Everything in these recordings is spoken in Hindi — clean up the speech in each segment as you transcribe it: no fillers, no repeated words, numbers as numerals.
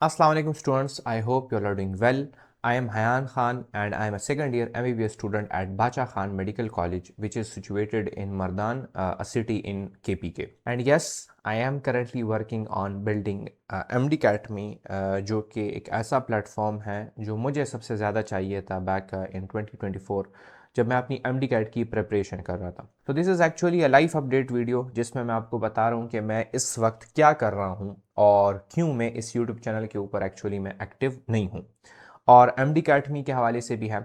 Assalamu alaikum students, I hope you all are doing well. I am Hayan Khan and I am a second year MBBS student at Bacha Khan Medical College, which is situated in Mardan, a city in KPK. And yes, I am currently working on building MDCATME, जो कि एक ऐसा प्लेटफॉर्म है जो मुझे सबसे ज़्यादा चाहिए था बैक इन 2024 जब मैं अपनी MDCAT की प्रिपरेशन कर रहा था। तो this is actually a life update video जिसमें मैं आपको बता रहा हूँ कि मैं इस वक्त क्या कर रहा हूँ और क्यों मैं इस यूट्यूब चैनल के ऊपर एक्चुअली मैं एक्टिव नहीं हूँ, और MDCATME के हवाले से भी है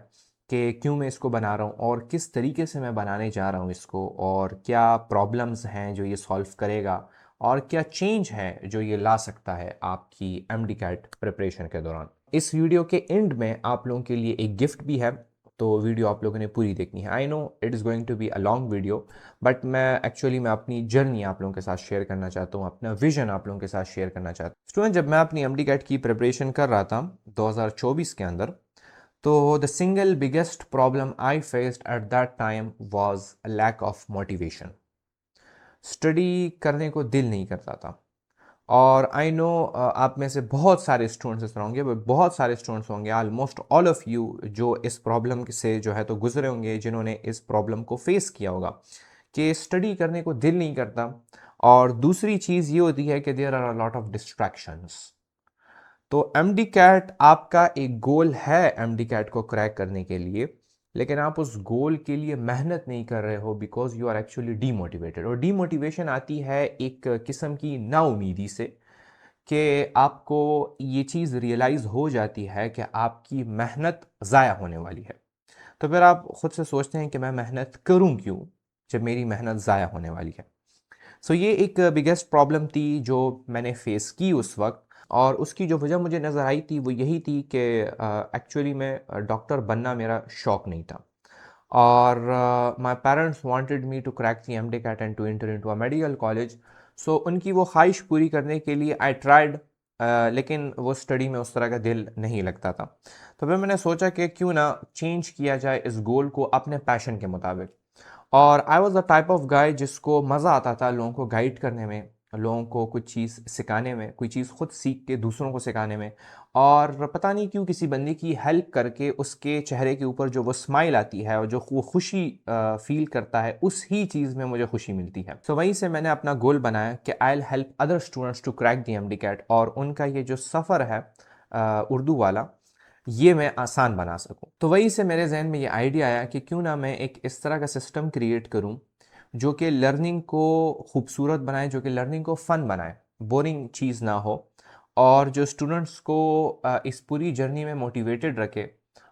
कि क्यों मैं इसको बना रहा हूँ और किस तरीके से मैं बनाने जा रहा हूँ इसको, और क्या प्रॉब्लम्स हैं जो ये सॉल्व करेगा और क्या चेंज है जो ये ला सकता है आपकी MDCAT प्रिपरेशन के दौरान। इस वीडियो के एंड में आप लोगों के लिए एक गिफ्ट भी है, तो वीडियो आप लोगों ने पूरी देखनी है। I know it is going to be a long video, but मैं अपनी जर्नी आप लोगों के साथ शेयर करना चाहता हूँ, अपना विजन आप लोगों के साथ शेयर करना चाहता हूँ। स्टूडेंट, जब मैं अपनी MDCAT की प्रिपरेशन कर रहा था 2024 के अंदर, तो the single biggest problem I faced at that time was a lack of motivation. Study करने को दिल नहीं करता था। और आई नो आप में से बहुत सारे स्टूडेंट्स इस तरह होंगे, बहुत सारे स्टूडेंट्स होंगे, ऑलमोस्ट ऑल ऑफ यू जो इस प्रॉब्लम से जो है तो गुजरे होंगे, जिन्होंने इस प्रॉब्लम को फेस किया होगा कि स्टडी करने को दिल नहीं करता। और दूसरी चीज़ ये होती है कि there are a lot of distractions. तो MDCAT आपका एक गोल है MDCAT को क्रैक करने के लिए, लेकिन आप उस गोल के लिए मेहनत नहीं कर रहे हो because you are actually demotivated. और डीमोटिवेशन आती है एक किस्म की नाउमीदी से कि आपको ये चीज़ रियलाइज़ हो जाती है कि आपकी मेहनत ज़ाया होने वाली है। तो फिर आप खुद से सोचते हैं कि मैं मेहनत करूं क्यों जब मेरी मेहनत ज़ाया होने वाली है। सो ये एक बिगेस्ट प्रॉब्लम थी जो मैंने फेस की उस वक्त, और उसकी जो वजह मुझे नज़र आई थी वो यही थी कि एक्चुअली मैं डॉक्टर बनना मेरा शौक नहीं था। और my parents wanted me to crack the MDCAT and to enter into a medical college. So उनकी वो ख्वाहिश पूरी करने के लिए आई ट्राइड, लेकिन वो स्टडी में उस तरह का दिल नहीं लगता था। तो फिर मैंने सोचा कि क्यों ना चेंज किया जाए इस गोल को अपने पैशन के मुताबिक। और I was the type of guy जिसको मज़ा आता था लोगों को गाइड करने में, लोगों को कुछ चीज़ सिखाने में, कोई चीज़ खुद सीख के दूसरों को सिखाने में। और पता नहीं क्यों किसी बंदे की हेल्प करके उसके चेहरे के ऊपर जो वो स्माइल आती है और जो वो खुशी फील करता है, उस ही चीज़ में मुझे खुशी मिलती है। तो वहीं से मैंने अपना गोल बनाया कि I will help other students to crack the MDCAT, और उनका ये जो सफ़र है उर्दू वाला, ये मैं आसान बना सकूं। तो वहीं से मेरे जहन में ये आइडिया आया कि क्यों ना मैं एक इस तरह का सिस्टम क्रिएट करूं जो कि लर्निंग को खूबसूरत बनाए, जो कि लर्निंग को फ़न बनाए, बोरिंग चीज़ ना हो, और जो स्टूडेंट्स को इस पूरी जर्नी में मोटिवेटेड रखे,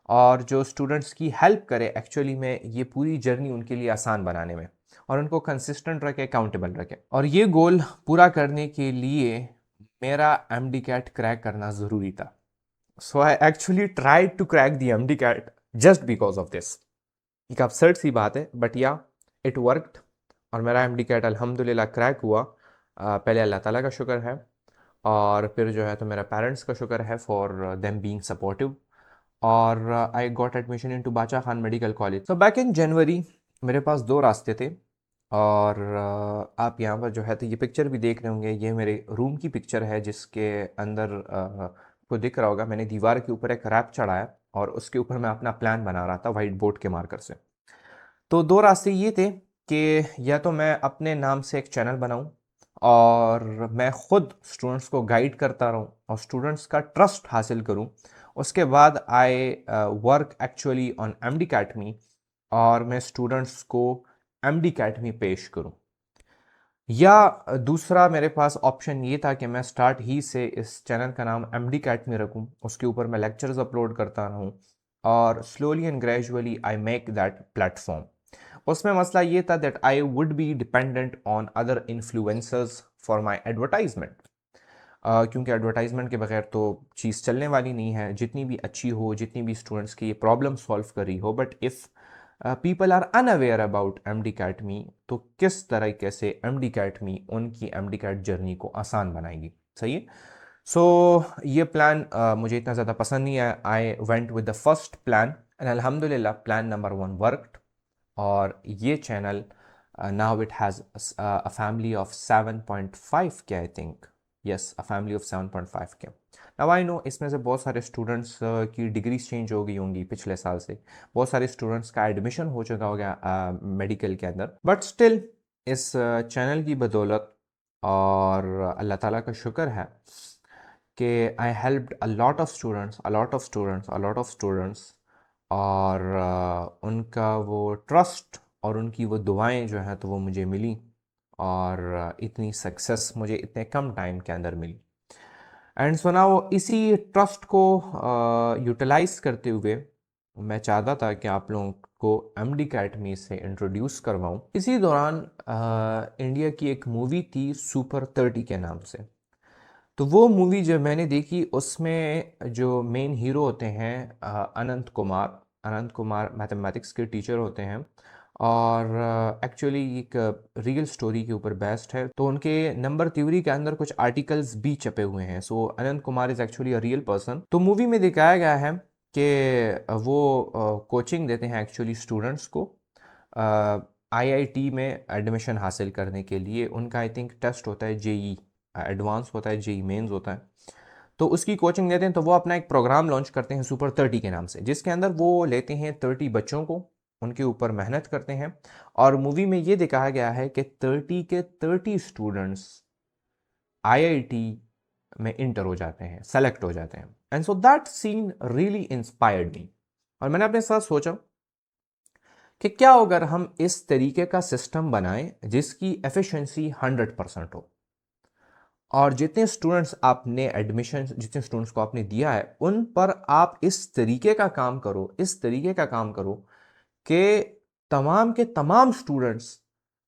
और जो स्टूडेंट्स की हेल्प करे एक्चुअली में ये पूरी जर्नी उनके लिए आसान बनाने में, और उनको कंसिस्टेंट रखे, अकाउंटेबल रखे। और ये गोल पूरा करने के लिए मेरा MDCAT क्रैक करना ज़रूरी था। So I actually tried to crack the MDCAT just because of this. एक absurd सी बात है, बट या इट वर्कड, और मेरा MDCAT अल्हम्दुलिल्लाह क्रैक हुआ। पहले अल्लाह ताला का शुक्र है, और फिर जो है तो मेरे पेरेंट्स का शुक्र है फॉर देम बीइंग सपोर्टिव। और I got admission into Bacha Khan medical college. So back in January मेरे पास दो रास्ते थे। और आप यहाँ पर जो है तो ये पिक्चर भी देख रहे होंगे, ये मेरे रूम की पिक्चर है जिसके अंदर को दिख रहा होगा मैंने दीवार के ऊपर एक रैप चढ़ाया, और उसके ऊपर मैं अपना प्लान बना रहा था वाइट बोर्ड के मार्कर से। तो दो रास्ते ये थे कि या तो मैं अपने नाम से एक चैनल बनाऊं और मैं खुद स्टूडेंट्स को गाइड करता रहूं और स्टूडेंट्स का ट्रस्ट हासिल करूं। उसके बाद I work actually on MDCATME, और मैं स्टूडेंट्स को MDCATME पेश करूं। या दूसरा मेरे पास ऑप्शन ये था कि मैं स्टार्ट ही से इस चैनल का नाम MDCATME रखूं, उसके ऊपर मैं लेक्चर्स अपलोड करता रहूं, और slowly and gradually I make that platform. उसमें मसला ये था that I would be dependent on other influencers for my advertisement, क्योंकि एडवर्टाइजमेंट के बगैर तो चीज़ चलने वाली नहीं है, जितनी भी अच्छी हो, जितनी भी स्टूडेंट्स की ये प्रॉब्लम सॉल्व कर रही हो। But if people are unaware about MDCATME, तो किस तरीके से MDCATME उनकी MDCAT जर्नी को आसान बनाएगी। सही है। सो ये प्लान मुझे इतना ज़्यादा पसंद नहीं आया। I went with the first plan and अल्हम्दुलिल्लाह प्लान नंबर 1 वर्कड। और ये channel now it has a family of 7.5 के I think, yes, a family of 7.5 के। नाउ आई नो इसमें से बहुत सारे स्टूडेंट्स की डिग्रीज चेंज हो गई होंगी पिछले साल से, बहुत सारे स्टूडेंट्स का एडमिशन हो चुका होगा मेडिकल के अंदर, बट स्टिल इस चैनल की बदौलत और अल्लाह ताला का शुक्र है कि आई helped a lot of students, a lot of students, a lot of students, और उनका वो ट्रस्ट और उनकी वो दुआएं जो हैं तो वो मुझे मिली, और इतनी सक्सेस मुझे इतने कम टाइम के अंदर मिली। एंड सो नाउ इसी ट्रस्ट को यूटिलाइज करते हुए मैं चाहता था कि आप लोगों को एमडी अकेडमी से इंट्रोड्यूस करवाऊं। इसी दौरान इंडिया की एक मूवी थी सुपर 30 के नाम से। तो वो मूवी जब मैंने देखी उसमें जो मेन हीरो होते हैं अनंत कुमार मैथमेटिक्स के टीचर होते हैं, और एक्चुअली एक रियल स्टोरी के ऊपर बेस्ड है। तो उनके नंबर थ्योरी के अंदर कुछ आर्टिकल्स भी छपे हुए हैं। So Anant Kumar is actually a real person. तो मूवी में दिखाया गया है कि वो कोचिंग देते हैं एक्चुअली स्टूडेंट्स को आईआईटी में एडमिशन हासिल करने के लिए। उनका आई थिंक टेस्ट होता है जेई एडवांस होता है, जेई मेंस होता है, तो उसकी कोचिंग लेते हैं। तो वो अपना एक प्रोग्राम लॉन्च करते हैं सुपर 30 के नाम से, जिसके अंदर वो लेते हैं 30 बच्चों को, उनके ऊपर मेहनत करते हैं, और मूवी में ये दिखाया गया है कि 30 के 30 स्टूडेंट्स आईआईटी में इंटर हो जाते हैं, सेलेक्ट हो जाते हैं। And so that scene really inspired me, और मैंने अपने साथ सोचा कि क्या अगर हम इस तरीके का सिस्टम बनाएं जिसकी एफिशिएंसी 100% हो, और जितने स्टूडेंट्स आपने एडमिशन, जितने स्टूडेंट्स को आपने दिया है, उन पर आप इस तरीके का काम करो, इस तरीके का काम करो कि तमाम के तमाम स्टूडेंट्स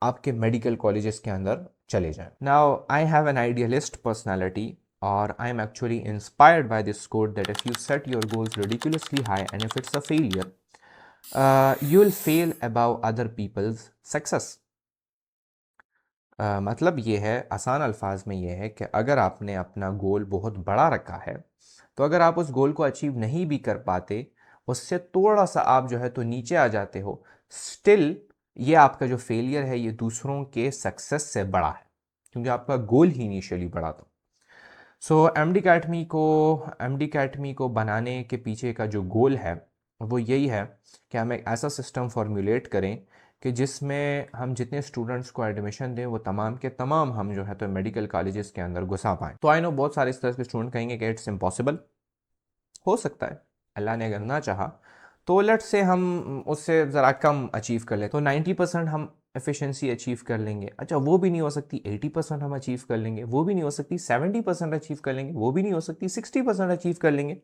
आपके मेडिकल कॉलेजेस के अंदर चले जाएं। Now I have an idealist personality, और I am actually inspired by this quote that if you set your goals ridiculously high and if it's a failure, you will fail above other people's success. मतलब ये है, आसान अल्फाज में ये है कि अगर आपने अपना गोल बहुत बड़ा रखा है, तो अगर आप उस गोल को अचीव नहीं भी कर पाते, उससे थोड़ा सा आप जो है तो नीचे आ जाते हो, स्टिल ये आपका जो फेलियर है ये दूसरों के सक्सेस से बड़ा है, क्योंकि आपका गोल ही इनिशियली बड़ा था। सो एमडी अकेडमी को बनाने के पीछे का जो गोल है वो यही है कि हम एक ऐसा सिस्टम फॉर्मुलेट करें कि जिसमें हम जितने स्टूडेंट्स को एडमिशन दें वो तमाम के तमाम हम जो है तो मेडिकल कॉलेजेस के अंदर घुसा पाएँ। तो आई नो बहुत सारे इस तरह के स्टूडेंट कहेंगे कि इट्स इम्पॉसिबल। हो सकता है, अल्लाह ने अगर ना चाहा तो लेट से हम उससे ज़रा कम अचीव कर लें, तो 90% हम एफिशिएंसी अचीव कर लेंगे। अच्छा, वो भी नहीं हो सकती 80% हम अचीव कर लेंगे, वो भी नहीं हो सकती 70% अचीव कर लेंगे, वो भी नहीं हो सकती 60% अचीव कर लेंगे।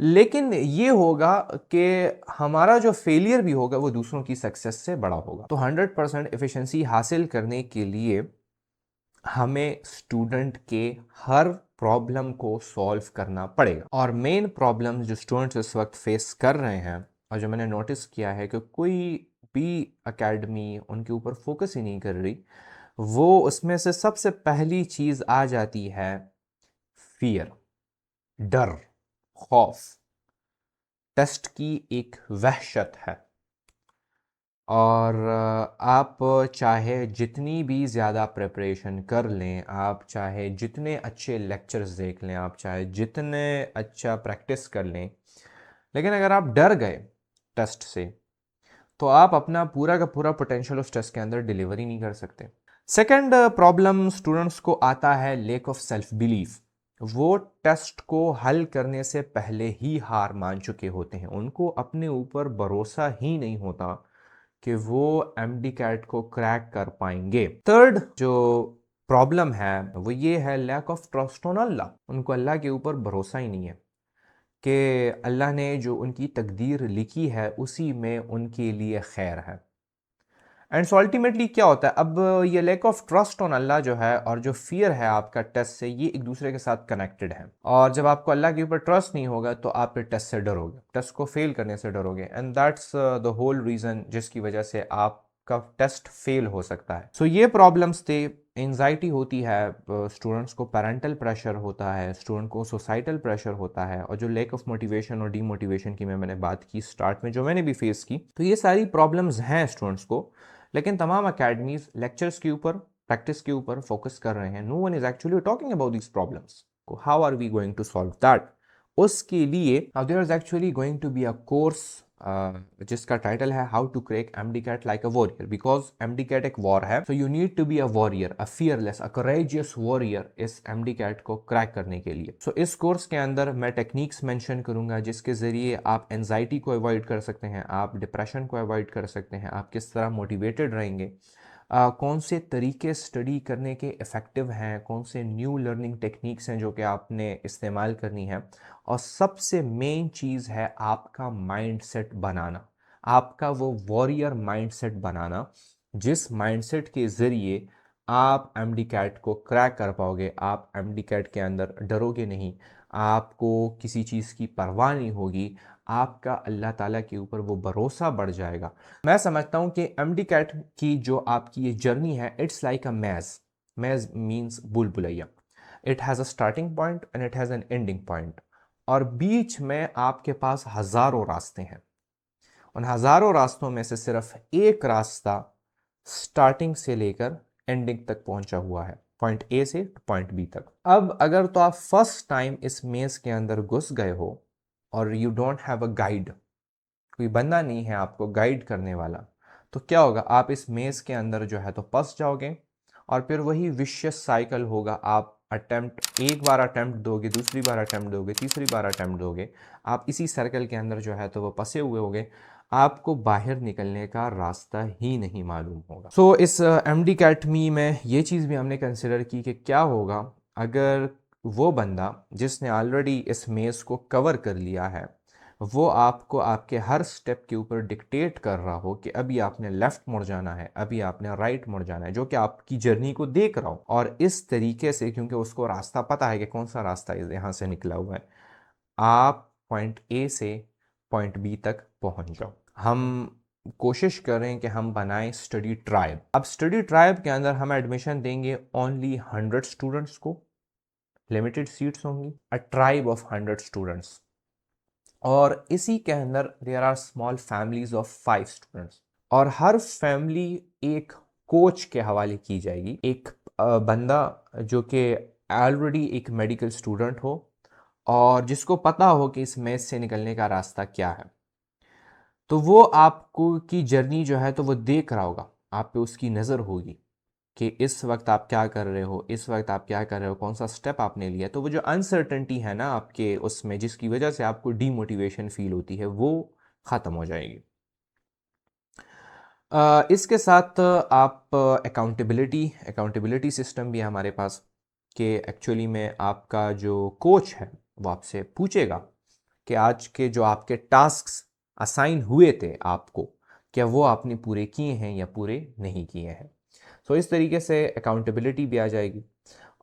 लेकिन ये होगा कि हमारा जो फेलियर भी होगा वो दूसरों की सक्सेस से बड़ा होगा। तो 100% एफिशिएंसी हासिल करने के लिए हमें स्टूडेंट के हर प्रॉब्लम को सॉल्व करना पड़ेगा। और मेन प्रॉब्लम जो स्टूडेंट्स इस वक्त फेस कर रहे हैं, और जो मैंने नोटिस किया है कि कोई भी एकेडमी उनके ऊपर फोकस ही नहीं कर रही, वो उसमें से सबसे पहली चीज़ आ जाती है फियर, डर, खौफ। टेस्ट की एक वहशत है, और आप चाहे जितनी भी ज़्यादा प्रिपरेशन कर लें, आप चाहे जितने अच्छे लेक्चर्स देख लें, आप चाहे जितने अच्छा प्रैक्टिस कर लें, लेकिन अगर आप डर गए टेस्ट से, तो आप अपना पूरा का पूरा पोटेंशियल उस टेस्ट के अंदर डिलीवर ही नहीं कर सकते। सेकंड प्रॉब्लम स्टूडेंट्स को आता है लेक ऑफ सेल्फ बिलीफ। वो टेस्ट को हल करने से पहले ही हार मान चुके होते हैं, उनको अपने ऊपर भरोसा ही नहीं होता कि वो एमडी कैट को क्रैक कर पाएंगे। थर्ड जो प्रॉब्लम है वो ये है लैक ऑफ ट्रस्ट ऑन अल्लाह। उनको अल्लाह के ऊपर भरोसा ही नहीं है कि अल्लाह ने जो उनकी तकदीर लिखी है उसी में उनके लिए खैर है। एंड सो अल्टीमेटली क्या होता है, अब ये लैक ऑफ ट्रस्ट ऑन अल्लाह जो है और जो फियर है आपका टेस्ट से, ये एक दूसरे के साथ कनेक्टेड है। और जब आपको अल्लाह के ऊपर ट्रस्ट नहीं होगा तो आप फिर टेस्ट से डरोगे, टेस्ट को फेल करने से डरोगे, and that's the whole reason जिसकी वजह से आपका टेस्ट फेल हो सकता है। सो ये प्रॉब्लम्स थे। एंजाइटी होती है स्टूडेंट्स को, पेरेंटल प्रेशर होता है स्टूडेंट को, सोसाइटल प्रेशर होता है, और जो लैक ऑफ मोटिवेशन और डीमोटिवेशन की मैंने बात की स्टार्ट में, जो मैंने भी फेस की, तो ये सारी प्रॉब्लम्स हैं स्टूडेंट्स को। लेकिन तमाम अकेडमीज़ लेक्चर्स के ऊपर, प्रैक्टिस के ऊपर फोकस कर रहे हैं, no one is actually talking about this problems, how are we going to solve that. उसके लिए there is actually going to be a course जिसका टाइटल है how to crack MDCAT like a warrior, because MDCAT एक वॉर है, so you need to be a warrior, a fearless, a courageous warrior इस एमडीकैट को क्रैक करने के लिए। सो इस कोर्स के अंदर मैं टेक्निक्स मेंशन करूंगा जिसके जरिए आप एंजाइटी को अवॉइड कर सकते हैं, आप डिप्रेशन को अवॉइड कर सकते हैं, आप किस तरह मोटिवेटेड रहेंगे, कौन से तरीके स्टडी करने के इफ़ेक्टिव हैं, कौन से न्यू लर्निंग टेक्निक्स हैं जो कि आपने इस्तेमाल करनी है, और सबसे मेन चीज़ है आपका माइंडसेट बनाना, आपका वो वॉरियर माइंडसेट बनाना जिस माइंडसेट के ज़रिए आप एमडी कैट को क्रैक कर पाओगे, आप एमडी कैट के अंदर डरोगे नहीं, आपको किसी चीज़ की परवाह नहीं होगी, आपका अल्लाह ताला के ऊपर वो भरोसा बढ़ जाएगा। मैं समझता हूँ कि एमडी कैट की जो आपकी ये जर्नी है, it's like a maze, maze means बुलबुलैया, it has a starting point and it has an ending point, और बीच में आपके पास हज़ारों रास्ते हैं, उन हज़ारों रास्तों में से सिर्फ एक रास्ता स्टार्टिंग से लेकर एंडिंग तक पहुंचा हुआ है, पॉइंट ए से पॉइंट बी तक। अब अगर तो आप फर्स्ट टाइम इस मेज़ के अंदर घुस गए हो और you don't have a guide, कोई बंदा नहीं है आपको गाइड करने वाला, तो क्या होगा, आप इस मेज़ के अंदर जो है तो फंस जाओगे, और फिर वही विशियस साइकिल होगा, आप अटेम्प्ट, एक बार अटेम्प्ट दोगे, दूसरी बार अटेम्प्ट दोगे, तीसरी बार अटेम्प्ट दोगे, आप इसी सर्कल के अंदर जो है तो वो फंसे हुए होगे, आपको बाहर निकलने का रास्ता ही नहीं मालूम होगा। सो इस एमडी कैटमी में ये चीज़ भी हमने कंसिडर की कि क्या होगा अगर वो बंदा जिसने ऑलरेडी इस मेज़ को कवर कर लिया है, वो आपको आपके हर स्टेप के ऊपर डिक्टेट कर रहा हो कि अभी आपने लेफ्ट मुड़ जाना है, अभी आपने राइट मुड़ जाना है, जो कि आपकी जर्नी को देख रहा हो, और इस तरीके से, क्योंकि उसको रास्ता पता है कि कौन सा रास्ता यहाँ से निकला हुआ है, आप पॉइंट ए से पॉइंट बी तक पहुंच जाओ। हम कोशिश करें कि हम बनाएं स्टडी ट्राइब। अब स्टडी ट्राइब के अंदर हम एडमिशन देंगे ओनली 100 स्टूडेंट्स को, लिमिटेड सीट्स होंगी, अ ट्राइब ऑफ 100 स्टूडेंट्स, और इसी के अंदर there are small families of 5 students, और हर फैमिली एक कोच के हवाले की जाएगी, एक बंदा जो कि ऑलरेडी एक मेडिकल स्टूडेंट हो और जिसको पता हो कि इस मेस से निकलने का रास्ता क्या है, तो वो आपको की जर्नी जो है तो वो देख रहा होगा, आप पे उसकी नज़र होगी कि इस वक्त आप क्या कर रहे हो, इस वक्त आप क्या कर रहे हो, कौन सा स्टेप आपने लिया, तो वो जो अनसर्टेनिटी है ना आपके उसमें, जिसकी वजह से आपको डीमोटिवेशन फील होती है, वो ख़त्म हो जाएगी। इसके साथ आप अकाउंटेबिलिटी सिस्टम भी है हमारे पास, कि एक्चुअली में आपका जो कोच है वो आपसे पूछेगा कि आज के जो आपके टास्क्स असाइन हुए थे आपको, क्या वो आपने पूरे किए हैं या पूरे नहीं किए हैं। सो इस तरीके से अकाउंटेबिलिटी भी आ जाएगी।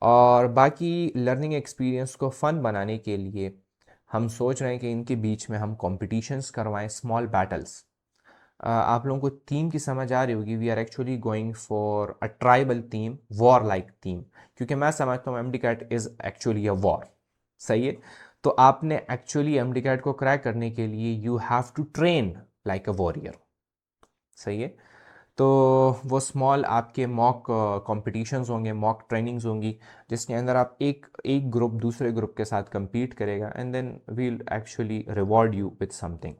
और बाकी लर्निंग एक्सपीरियंस को फ़न बनाने के लिए हम सोच रहे हैं कि इनके बीच में हम कॉम्पिटिशन्स करवाएं, स्मॉल बैटल्स। आप लोगों को थीम की समझ आ रही होगी, we are actually going for a tribal theme, war like theme, क्योंकि मैं समझता हूँ MD CAT is actually a war. सही है, तो आपने एक्चुअली एमडी कैट को क्रैक करने के लिए you have to train like a warrior. सही है, तो वो स्मॉल आपके मॉक कॉम्पिटिशन्स होंगे, मॉक ट्रेनिंग्स होंगी, जिसके अंदर आप एक एक ग्रुप दूसरे ग्रुप के साथ compete करेगा, and then we'll actually reward you with something.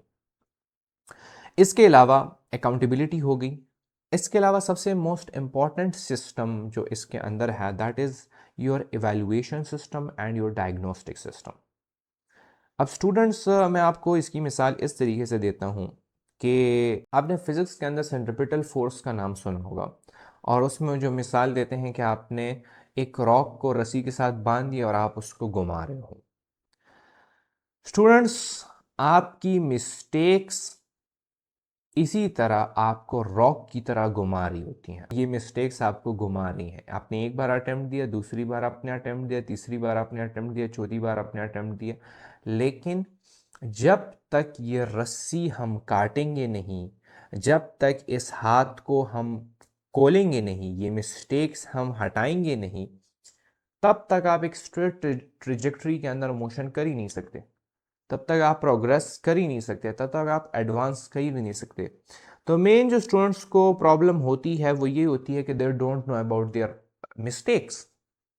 इसके अलावा अकाउंटेबिलिटी हो गई। इसके अलावा सबसे मोस्ट इम्पॉर्टेंट सिस्टम जो इसके अंदर है, that is your evaluation system and your diagnostic system. अब स्टूडेंट्स, मैं आपको इसकी मिसाल इस तरीके से देता हूँ कि आपने फिज़िक्स के अंदर सेंट्रीपिटल फोर्स का नाम सुना होगा, और उसमें जो मिसाल देते हैं कि आपने एक रॉक को रस्सी के साथ बांध दिया और आप उसको घुमा रहे हो। स्टूडेंट्स, आपकी मिस्टेक्स इसी तरह आपको रॉक की तरह घुमा रही होती हैं। ये मिस्टेक्स आपको घुमा रही हैं। आपने एक बार अटेम्प्ट दिया, दूसरी बार आपने अटेम्प्ट दिया, तीसरी बार आपने अटेम्प्ट दिया, चौथी बार आपने अटेम्प्ट दिया, लेकिन जब तक ये रस्सी हम काटेंगे नहीं, जब तक इस हाथ को हम खोलेंगे नहीं, ये मिस्टेक्स हम हटाएंगे नहीं, तब तक आप एक स्ट्रेट ट्रिजेक्टरी के अंदर मोशन कर ही नहीं सकते, तब तक आप प्रोग्रेस कर ही नहीं सकते, तब तक आप एडवांस कर ही नहीं सकते। तो मेन जो स्टूडेंट्स को प्रॉब्लम होती है वो ये होती है कि they don't know about their mistakes.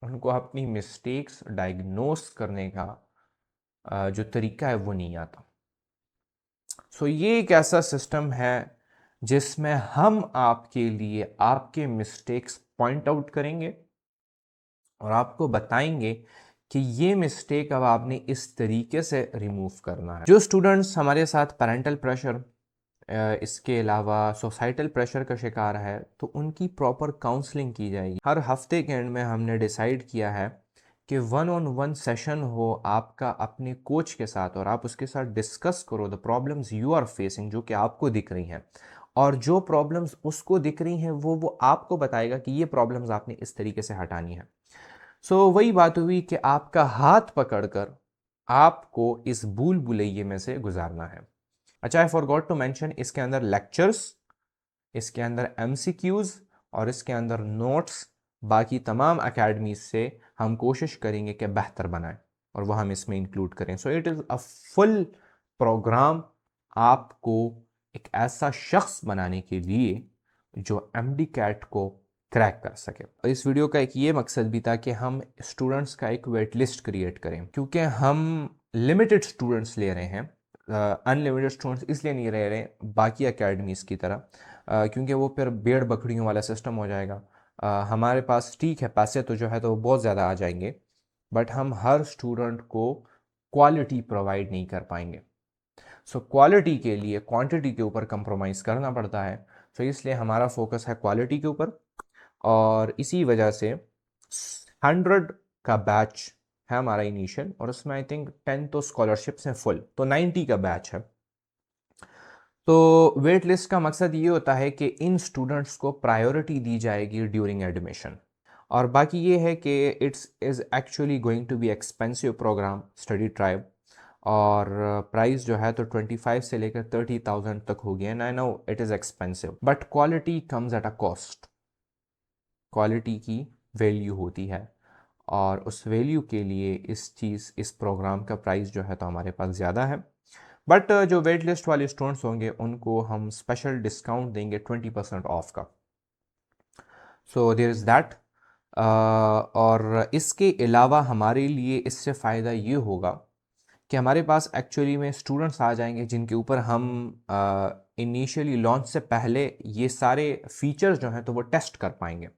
उनको अपनी मिस्टेक्स डायग्नोस करने का जो तरीका है वो नहीं आता। सो ये एक ऐसा सिस्टम है जिसमें हम आपके लिए आपके मिस्टेक्स पॉइंट आउट करेंगे और आपको बताएंगे कि ये मिस्टेक अब आपने इस तरीके से रिमूव करना है। जो स्टूडेंट्स हमारे साथ पेरेंटल प्रेशर इसके अलावा सोसाइटल प्रेशर का शिकार है तो उनकी प्रॉपर काउंसलिंग की जाएगी। हर हफ्ते के एंड में हमने डिसाइड किया है कि 1-on-1 सेशन हो आपका अपने कोच के साथ और आप उसके साथ डिस्कस करो the problems you are facing, जो कि आपको दिख रही हैं, और जो प्रॉब्लम्स उसको दिख रही हैं वो आपको बताएगा कि ये प्रॉब्लम्स आपने इस तरीके से हटानी है। सो वही बात हुई कि आपका हाथ पकड़कर आपको इस भूल भुलैये में से गुजारना है। अच्छा, आई फॉरगॉट टू मेंशन, इसके अंदर लेक्चर्स, इसके अंदर एमसीक्यूज और इसके अंदर नोट्स बाकी तमाम एकेडमीज से हम कोशिश करेंगे कि बेहतर बनाएं और वह हम इसमें इंक्लूड करें। So it is a full program आपको एक ऐसा शख्स बनाने के लिए जो एमडी कैट को क्रैक कर सके। इस वीडियो का एक ये मकसद भी था कि हम स्टूडेंट्स का एक वेट लिस्ट क्रिएट करें, क्योंकि हम लिमिटेड स्टूडेंट्स ले रहे हैं। अनलिमिटेड स्टूडेंट्स इसलिए नहीं रह रहे बाकी एकेडमीज़ की तरह, क्योंकि वो फिर भेड़ बकरियों वाला सिस्टम हो जाएगा। हमारे पास ठीक है पैसे तो जो है तो बहुत ज़्यादा आ जाएंगे, बट हम हर स्टूडेंट को क्वालिटी प्रोवाइड नहीं कर पाएंगे। सो क्वालिटी के लिए क्वांटिटी के ऊपर कंप्रोमाइज़ करना पड़ता है। सो इसलिए हमारा फोकस है क्वालिटी के ऊपर, और इसी वजह से 100 का बैच है हमारा इनिशियल, और उसमें आई थिंक 10 तो स्कॉलरशिप्स हैं फुल, तो 90 का बैच है। तो वेट लिस्ट का मकसद ये होता है कि इन स्टूडेंट्स को प्रायोरिटी दी जाएगी ड्यूरिंग एडमिशन, और बाकी ये है कि it's is actually going to be expensive program study tribe, और प्राइस जो है तो 25 से लेकर 30,000 तक होगी। And I know it is expensive, but quality comes at a cost. Quality की वैल्यू होती है, और उस वैल्यू के लिए इस प्रोग्राम का प्राइस जो है तो हमारे पास ज़्यादा है। बट जो वेट लिस्ट वाले स्टूडेंट्स होंगे उनको हम स्पेशल डिस्काउंट देंगे 20% ऑफ का। So there is that. और इसके अलावा हमारे लिए इससे फ़ायदा ये होगा कि हमारे पास एक्चुअली में स्टूडेंट्स आ जाएंगे जिनके ऊपर हम इनिशियली लॉन्च से पहले ये सारे फीचर्स जो हैं तो वो टेस्ट कर पाएंगे।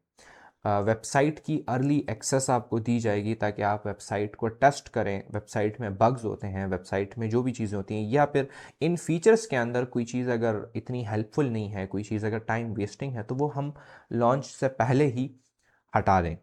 वेबसाइट की अर्ली एक्सेस आपको दी जाएगी ताकि आप वेबसाइट को टेस्ट करें। वेबसाइट में बग्स होते हैं, वेबसाइट में जो भी चीज़ें होती हैं, या फिर इन फीचर्स के अंदर कोई चीज़ अगर इतनी हेल्पफुल नहीं है, कोई चीज़ अगर टाइम वेस्टिंग है, तो वो हम लॉन्च से पहले ही हटा दें।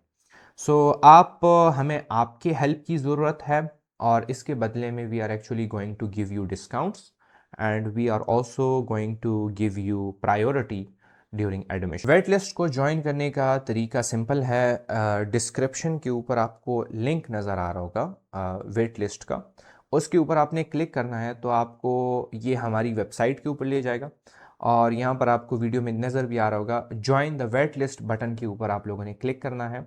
सो हमें आपके हेल्प की ज़रूरत है, और इसके बदले में we are actually going to give you discounts, and we are also going to give you priority during admission. Wait list को ज्वाइन करने का तरीका सिंपल है। डिस्क्रिप्शन के ऊपर आपको लिंक नज़र आ रहा होगा वेट लिस्ट का, उसके ऊपर आपने क्लिक करना है तो आपको ये हमारी वेबसाइट के ऊपर ले जाएगा, और यहाँ पर आपको वीडियो में नज़र भी आ रहा होगा join the wait list button के ऊपर आप लोगों ने क्लिक करना है,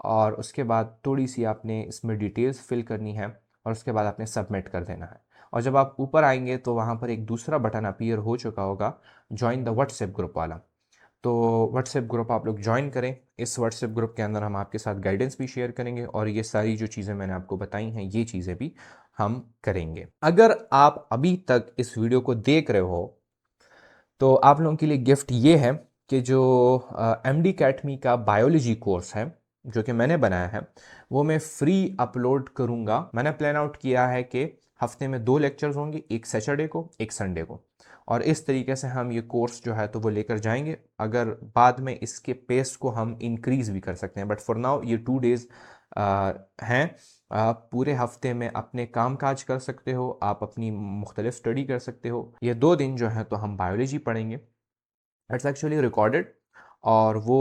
और उसके बाद थोड़ी सी आपने इसमें डिटेल्स फिल करनी है, और उसके बाद आपने सबमिट कर देना है। और जब आप ऊपर आएंगे तो वहाँ पर एक दूसरा बटन अपीयर हो चुका होगा ज्वाइन द व्हाट्सएप ग्रुप वाला। तो व्हाट्सएप ग्रुप आप लोग ज्वाइन करें। इस व्हाट्सएप ग्रुप के अंदर हम आपके साथ गाइडेंस भी शेयर करेंगे, और ये सारी जो चीज़ें मैंने आपको बताई हैं ये चीज़ें भी हम करेंगे। अगर आप अभी तक इस वीडियो को देख रहे हो तो आप लोगों के लिए गिफ्ट ये है कि जो एमडी अकेडमी का बायोलॉजी कोर्स है जो कि मैंने बनाया है वो मैं फ्री अपलोड करूँगा। मैंने प्लान आउट किया है कि हफ्ते में 2 लेक्चर्स होंगे, एक सैटरडे को एक संडे को, और इस तरीके से हम ये कोर्स जो है तो वो लेकर जाएंगे। अगर बाद में इसके पेस को हम इंक्रीज़ भी कर सकते हैं, बट फॉर नाउ ये 2 डेज़ हैं। आप पूरे हफ्ते में अपने काम काज कर सकते हो, आप अपनी मुख्तलिफ स्टडी कर सकते हो। ये 2 दिन जो है तो हम बायोलॉजी पढ़ेंगे, इट्स एक्चुअली रिकॉर्डेड, और वो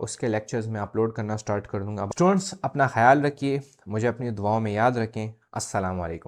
उसके लेक्चर्स में अपलोड करना स्टार्ट कर दूंगा। स्टूडेंट्स अपना ख्याल रखिए, मुझे अपनी दुआओं में याद रखें। अस्सलाम वालेकुम।